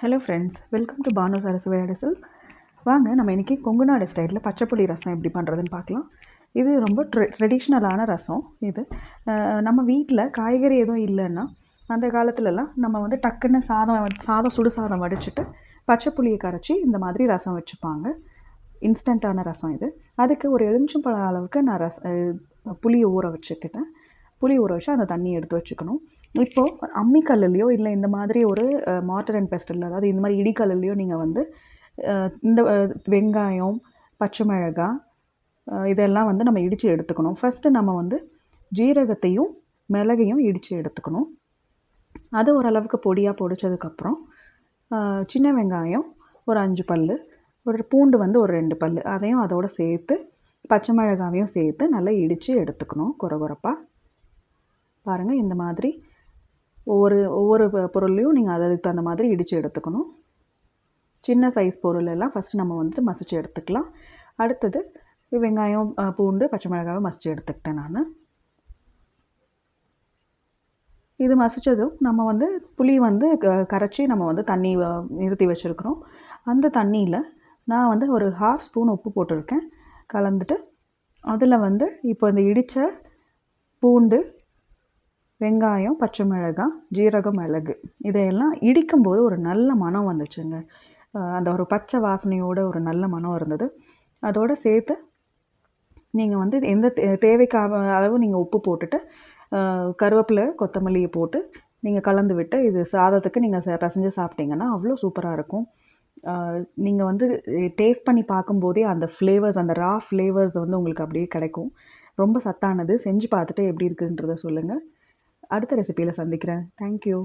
Hello friends, welcome to Banu சரசுவை அடிசல். வாங்க நம்ம இன்றைக்கி கொங்கு நாடு ஸ்டைலில் பச்சைப்புளி ரசம் எப்படி பண்ணுறதுன்னு பார்க்கலாம். இது ரொம்ப ட்ரெடிஷ்னலான ரசம். இது நம்ம வீட்டில் காய்கறி எதுவும் இல்லைன்னா அந்த காலத்துலலாம் நம்ம வந்து டக்குன்னு சுடு சாதம் வடிச்சிட்டு பச்சைப்புளியை கரைச்சி இந்த மாதிரி ரசம் வச்சுப்பாங்க. இன்ஸ்டண்ட்டான ரசம் இது. அதுக்கு ஒரு எலுமிச்சம்பழம் அளவுக்கு நான் புளியை ஊற வச்சுக்கிட்டேன். புளி ஊற வச்சு அந்த தண்ணி எடுத்து வச்சுக்கணும். இப்போது அம்மிக்கல்லுலையோ இல்லை இந்த மாதிரி ஒரு மார்டர் அண்ட் பெஸ்டில், அதாவது இந்த மாதிரி இடிக்கல்லுலையோ நீங்கள் வந்து இந்த வெங்காயம், பச்சை மிளகாய் இதெல்லாம் வந்து நம்ம இடித்து எடுத்துக்கணும். ஃபஸ்ட்டு நம்ம வந்து ஜீரகத்தையும் மிளகையும் இடித்து எடுத்துக்கணும். அது ஓரளவுக்கு பொடியாக பொடிச்சதுக்கப்புறம் சின்ன வெங்காயம் ஒரு 5 பல், ஒரு பூண்டு வந்து ஒரு 2 பல், அதையும் அதோடு சேர்த்து பச்சை மிளகாவையும் சேர்த்து நல்லா இடித்து எடுத்துக்கணும் கொரகொரப்பாக. பாருங்கள், இந்த மாதிரி ஒவ்வொரு பொருளையும் நீங்கள் அதுக்கு தகுந்த மாதிரி இடித்து எடுத்துக்கணும். சின்ன சைஸ் பொருள் எல்லாம் ஃபஸ்ட்டு நம்ம வந்துட்டு மசித்து எடுத்துக்கலாம். அடுத்தது வெங்காயம், பூண்டு, பச்சை மிளகாவை மசித்து எடுத்துக்கிட்டேன் நான். இது மசித்ததும் நம்ம வந்து புளி வந்து கரைச்சி நம்ம வந்து தண்ணி நிறுத்தி வச்சுருக்குறோம். அந்த தண்ணியில் நான் வந்து ஒரு 1/2 ஸ்பூன் உப்பு போட்டிருக்கேன். கலந்துட்டு அதில் வந்து இப்போ இந்த இடித்த பூண்டு, வெங்காயம், பச்சை மிளகாய், ஜீரகம், மிளகு இதையெல்லாம் இடிக்கும்போது ஒரு நல்ல மனம் வந்துச்சுங்க. அந்த ஒரு பச்சை வாசனையோட ஒரு நல்ல மனம் இருந்தது. அதோடு சேர்த்து நீங்கள் வந்து எந்த தேவைக்காக அளவு நீங்கள் உப்பு போட்டுட்டு கருவேப்பிலை, கொத்தமல்லியை போட்டு நீங்கள் கலந்து விட்டு இது சாதத்துக்கு நீங்கள் பிசைஞ்சு சாப்பிட்டீங்கன்னா அவ்வளோ சூப்பராக இருக்கும். நீங்கள் வந்து டேஸ்ட் பண்ணி பார்க்கும்போதே அந்த ஃப்ளேவர்ஸ், அந்த ரா ஃப்ளேவர்ஸ் வந்து உங்களுக்கு அப்படியே கிடைக்கும். ரொம்ப சத்தானது. செஞ்சு பார்த்துட்டு எப்படி இருக்குன்றதை சொல்லுங்கள். அடுத்த ரெசிபியில் சந்திக்கிறேன். தேங்க்யூ.